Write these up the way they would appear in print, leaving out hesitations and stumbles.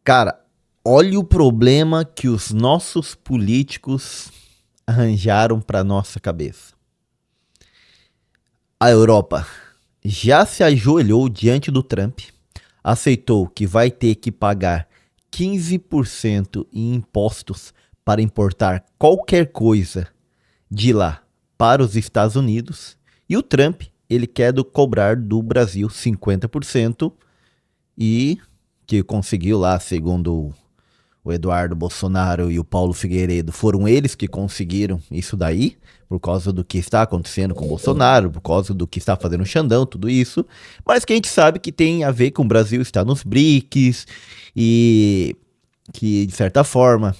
Cara, olha o problema que os nossos políticos arranjaram para nossa cabeça. A Europa já se ajoelhou diante do Trump, aceitou que vai ter que pagar 15% em impostos para importar qualquer coisa de lá para os Estados Unidos, e o Trump, ele quer cobrar do Brasil 50% e que conseguiu lá, segundo o Eduardo Bolsonaro e o Paulo Figueiredo, foram eles que conseguiram isso daí, por causa do que está acontecendo com o Bolsonaro, por causa do que está fazendo o Xandão, tudo isso, mas que a gente sabe que tem a ver com o Brasil estar nos BRICS e que, de certa forma,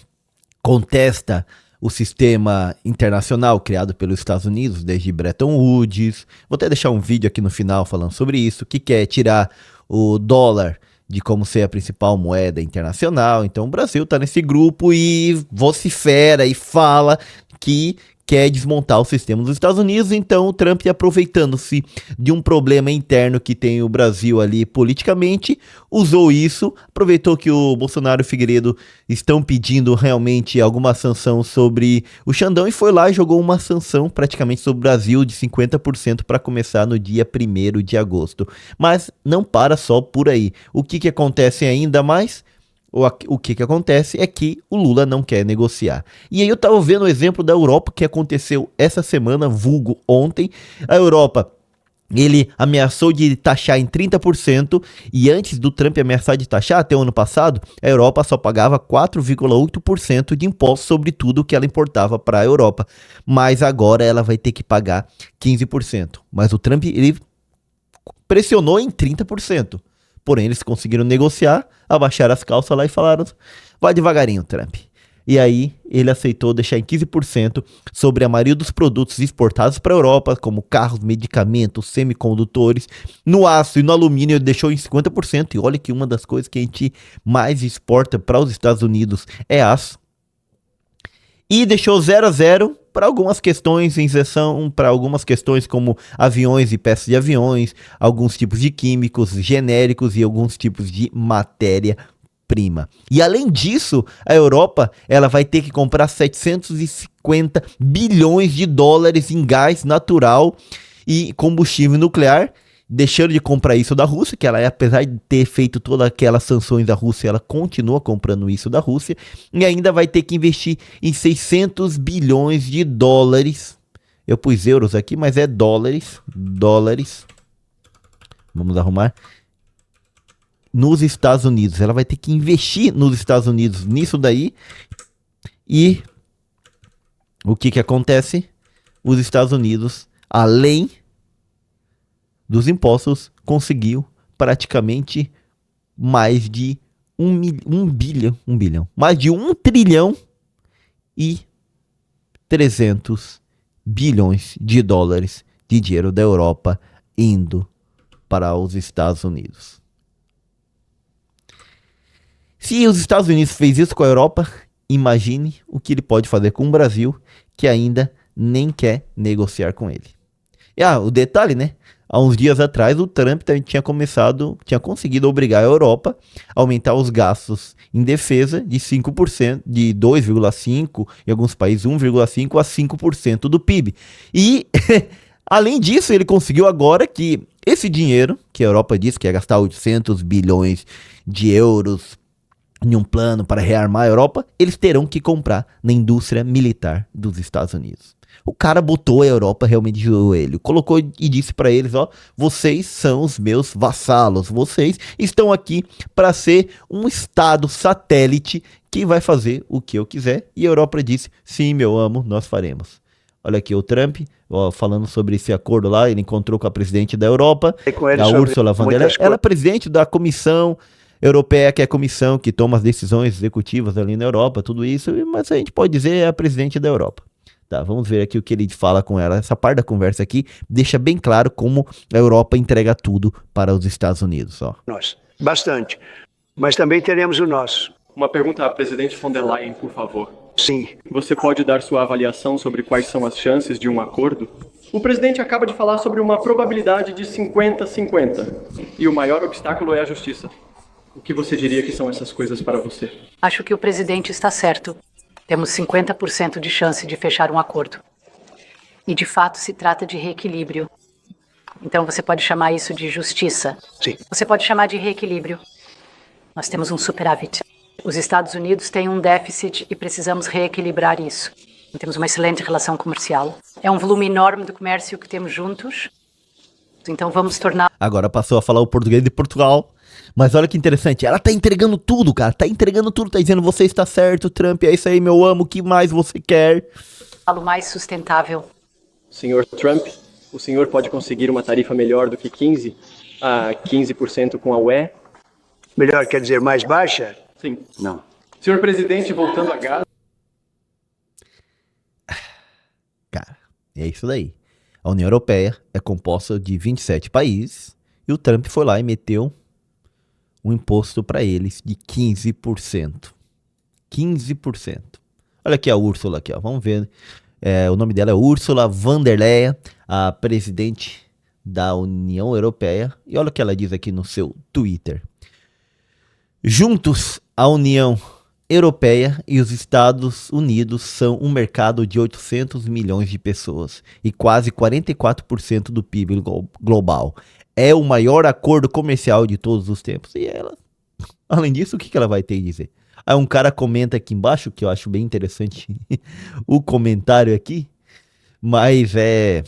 contesta o sistema internacional criado pelos Estados Unidos desde Bretton Woods. Vou até deixar um vídeo aqui no final falando sobre isso, que quer tirar o dólar de como ser a principal moeda internacional. Então o Brasil está nesse grupo e vocifera e fala que quer desmontar o sistema dos Estados Unidos. Então o Trump, aproveitando-se de um problema interno que tem o Brasil ali politicamente, usou isso, aproveitou que o Bolsonaro e o Figueiredo estão pedindo realmente alguma sanção sobre o Xandão e foi lá e jogou uma sanção praticamente sobre o Brasil de 50% para começar no dia 1º de agosto. Mas não para só por aí. O que acontece ainda mais? O que acontece é que o Lula não quer negociar. E aí eu tava vendo o exemplo da Europa que aconteceu essa semana, vulgo ontem. A Europa, ele ameaçou de taxar em 30% e antes do Trump ameaçar de taxar, até o ano passado, a Europa só pagava 4,8% de imposto sobre tudo que ela importava para a Europa. Mas agora ela vai ter que pagar 15%. Mas o Trump, ele pressionou em 30%. Porém, eles conseguiram negociar, abaixaram as calças lá e falaram, vai devagarinho, Trump. E aí, ele aceitou deixar em 15% sobre a maioria dos produtos exportados para a Europa, como carros, medicamentos, semicondutores. No aço e no alumínio, ele deixou em 50%. E olha que uma das coisas que a gente mais exporta para os Estados Unidos é aço. E deixou 0 a 0 para algumas questões, isenção para algumas questões como aviões e peças de aviões, alguns tipos de químicos genéricos e alguns tipos de matéria-prima. E além disso, a Europa ela vai ter que comprar 750 bilhões de dólares em gás natural e combustível nuclear, deixando de comprar isso da Rússia, que ela, apesar de ter feito todas aquelas sanções da Rússia, ela continua comprando isso da Rússia, e ainda vai ter que investir em 600 bilhões de dólares. Eu pus euros aqui, mas é dólares. Vamos arrumar. Nos Estados Unidos. Ela vai ter que investir nos Estados Unidos nisso daí. E o que acontece? Os Estados Unidos, além dos impostos, conseguiu praticamente mais de um bilhão, mais de 1 trilhão e 300 bilhões de dólares de dinheiro da Europa indo para os Estados Unidos. Se os Estados Unidos fez isso com a Europa, imagine o que ele pode fazer com o Brasil, que ainda nem quer negociar com ele. E o detalhe, né? Há uns dias atrás, o Trump tinha conseguido obrigar a Europa a aumentar os gastos em defesa de 5%, de 2,5%, em alguns países 1,5% a 5% do PIB. E, além disso, ele conseguiu agora que esse dinheiro, que a Europa disse que ia gastar 800 bilhões de euros em um plano para rearmar a Europa, eles terão que comprar na indústria militar dos Estados Unidos. O cara botou a Europa realmente de joelho, colocou e disse para eles, vocês são os meus vassalos, vocês estão aqui para ser um estado satélite que vai fazer o que eu quiser. E a Europa disse, sim, meu amo, nós faremos. Olha aqui o Trump, falando sobre esse acordo lá, ele encontrou com a presidente da Europa, a Ursula von der Leyen, ela é presidente da Comissão Europeia, que é a comissão que toma as decisões executivas ali na Europa, tudo isso, mas a gente pode dizer é a presidente da Europa. Tá, vamos ver aqui o que ele fala com ela. Essa parte da conversa aqui deixa bem claro como a Europa entrega tudo para os Estados Unidos. Nós, bastante. Mas também teremos o nosso. Uma pergunta à presidente von der Leyen, por favor. Sim. Você pode dar sua avaliação sobre quais são as chances de um acordo? O presidente acaba de falar sobre uma probabilidade de 50-50. E o maior obstáculo é a justiça. O que você diria que são essas coisas para você? Acho que o presidente está certo. Temos 50% de chance de fechar um acordo. E de fato se trata de reequilíbrio. Então você pode chamar isso de justiça. Sim. Você pode chamar de reequilíbrio. Nós temos um superávit. Os Estados Unidos têm um déficit e precisamos reequilibrar isso. Temos uma excelente relação comercial. É um volume enorme do comércio que temos juntos. Então vamos tornar... Agora passou a falar o português de Portugal. Mas olha que interessante, ela tá entregando tudo, cara. Tá entregando tudo, tá dizendo, você está certo, Trump, é isso aí, meu amo, o que mais você quer? Algo mais sustentável. Senhor Trump, o senhor pode conseguir uma tarifa melhor do que 15% com a UE? Melhor quer dizer mais baixa? Sim. Não. Senhor presidente, voltando a Gaza... Cara, é isso daí. A União Europeia é composta de 27 países e o Trump foi lá e meteu um imposto para eles de 15%. 15%. Olha aqui a Úrsula aqui, ó. Vamos ver. O nome dela é Ursula von der Leyen, a presidente da União Europeia. E olha o que ela diz aqui no seu Twitter. Juntos, a União Europeia e os Estados Unidos são um mercado de 800 milhões de pessoas e quase 44% do PIB global. É o maior acordo comercial de todos os tempos. E ela, além disso, o que ela vai ter a dizer? Aí um cara comenta aqui embaixo, que eu acho bem interessante o comentário aqui, mas é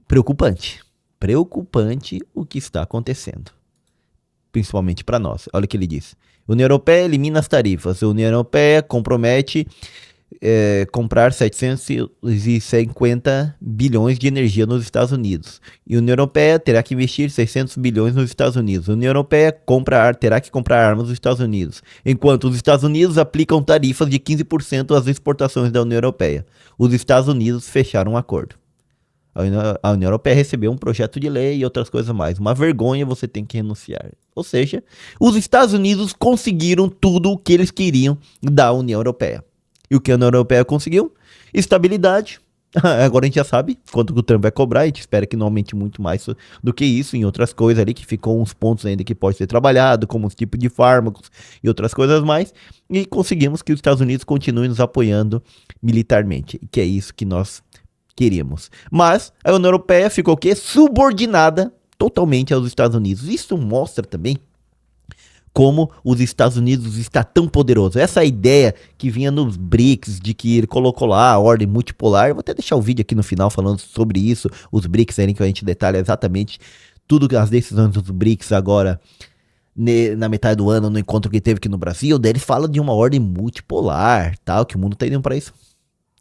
preocupante. Preocupante o que está acontecendo. Principalmente para nós. Olha o que ele diz. União Europeia elimina as tarifas. A União Europeia compromete comprar 750 bilhões de energia nos Estados Unidos. E a União Europeia terá que investir 600 bilhões nos Estados Unidos. A União Europeia terá que comprar armas nos Estados Unidos. Enquanto os Estados Unidos aplicam tarifas de 15% às exportações da União Europeia. Os Estados Unidos fecharam um acordo. A União Europeia recebeu um projeto de lei e outras coisas mais. Uma vergonha, você tem que renunciar. Ou seja, os Estados Unidos conseguiram tudo o que eles queriam da União Europeia. E o que a União Europeia conseguiu? Estabilidade. Agora a gente já sabe quanto que o Trump vai cobrar. A gente espera que não aumente muito mais do que isso. Em outras coisas ali, que ficou uns pontos ainda que pode ser trabalhado, como os tipos de fármacos e outras coisas mais. E conseguimos que os Estados Unidos continuem nos apoiando militarmente. Que é isso que nós queríamos. Mas a União Europeia ficou o quê? Subordinada totalmente aos Estados Unidos. Isso mostra também como os Estados Unidos está tão poderoso. Essa ideia que vinha nos BRICS, de que ele colocou lá a ordem multipolar, eu vou até deixar o vídeo aqui no final falando sobre isso, os BRICS aí que a gente detalha exatamente tudo as decisões dos BRICS agora, na metade do ano, no encontro que teve aqui no Brasil, daí ele fala de uma ordem multipolar, tal, que o mundo tá indo para isso.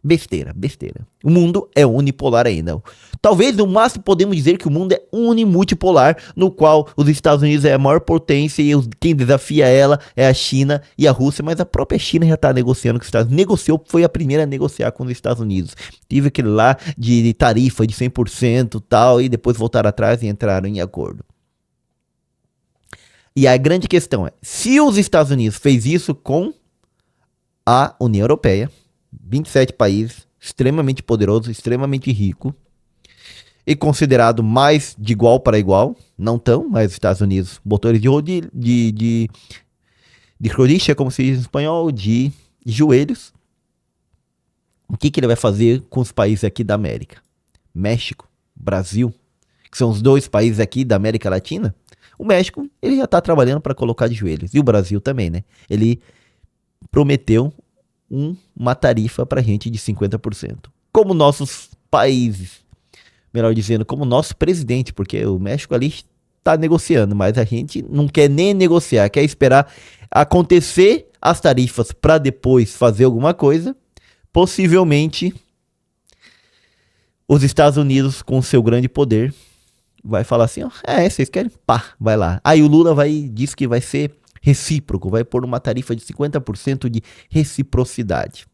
Besteira, besteira. O mundo é unipolar ainda. Talvez no máximo podemos dizer que o mundo é unimultipolar, no qual os Estados Unidos é a maior potência e quem desafia ela é a China e a Rússia, mas a própria China já está negociando com os Estados Unidos. Negociou, foi a primeira a negociar com os Estados Unidos. Tive aquele lá de tarifa de 100% tal, e depois voltaram atrás e entraram em acordo. E a grande questão é, se os Estados Unidos fez isso com a União Europeia, 27 países, extremamente poderoso, extremamente rico e considerado mais de igual para igual, não tão, mas os Estados Unidos botou eles de rodilha, como se diz em espanhol, de joelhos. O que ele vai fazer com os países aqui da América? México, Brasil, que são os dois países aqui da América Latina. O México, ele já está trabalhando para colocar de joelhos, e o Brasil também, né? Ele prometeu uma tarifa pra gente de 50%. Como nossos países, melhor dizendo, como nosso presidente, porque o México ali está negociando, mas a gente não quer nem negociar, quer esperar acontecer as tarifas para depois fazer alguma coisa. Possivelmente, os Estados Unidos, com seu grande poder, vai falar assim, ó, vocês querem? Pá, vai lá. Aí o Lula diz que vai ser recíproco, vai pôr uma tarifa de 50% de reciprocidade.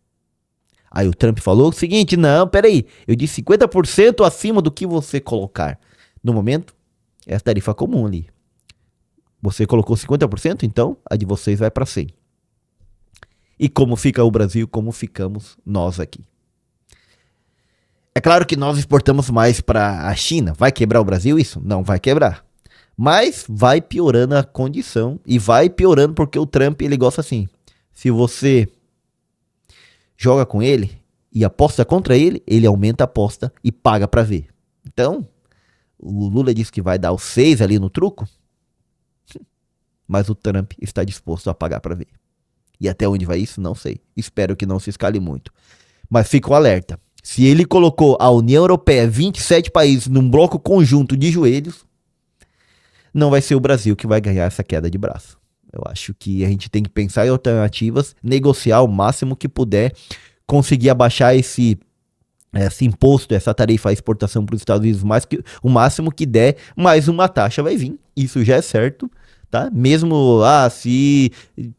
Aí o Trump falou o seguinte, não, peraí, eu disse 50% acima do que você colocar. No momento, é a tarifa comum ali. Você colocou 50%, então a de vocês vai para 100%. E como fica o Brasil, como ficamos nós aqui. É claro que nós exportamos mais para a China. Vai quebrar o Brasil isso? Não vai quebrar. Mas vai piorando a condição e vai piorando porque o Trump, ele gosta assim. Se você joga com ele e aposta contra ele, ele aumenta a aposta e paga pra ver. Então, o Lula disse que vai dar os 6 ali no truco, mas o Trump está disposto a pagar pra ver. E até onde vai isso, não sei. Espero que não se escale muito. Mas fica o alerta. Se ele colocou a União Europeia, 27 países, num bloco conjunto de joelhos, não vai ser o Brasil que vai ganhar essa queda de braço. Eu acho que a gente tem que pensar em alternativas, negociar o máximo que puder, conseguir abaixar esse imposto, essa tarifa à exportação para os Estados Unidos, o máximo que der, mais uma taxa vai vir. Isso já é certo. Tá? Mesmo se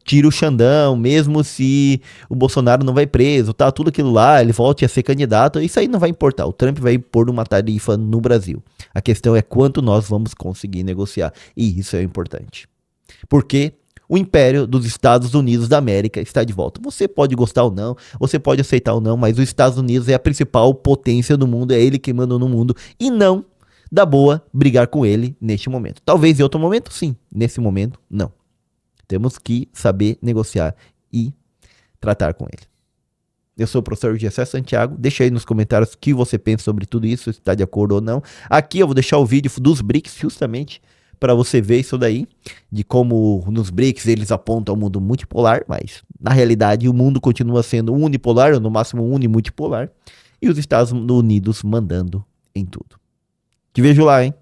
tira o Xandão, mesmo se o Bolsonaro não vai preso, tá? Tudo aquilo lá, ele volte a ser candidato, isso aí não vai importar. O Trump vai impor uma tarifa no Brasil. A questão é quanto nós vamos conseguir negociar. E isso é importante. Porque o império dos Estados Unidos da América está de volta. Você pode gostar ou não, você pode aceitar ou não, mas os Estados Unidos é a principal potência do mundo, é ele que manda no mundo, e não dá boa brigar com ele neste momento. Talvez em outro momento, sim. Nesse momento, não. Temos que saber negociar e tratar com ele. Eu sou o professor Gessé Santiago. Deixa aí nos comentários o que você pensa sobre tudo isso, se está de acordo ou não. Aqui eu vou deixar o vídeo dos BRICS, justamente para você ver isso daí, de como nos BRICS eles apontam ao mundo multipolar, mas na realidade o mundo continua sendo unipolar, ou no máximo unimultipolar, e os Estados Unidos mandando em tudo. Te vejo lá, hein?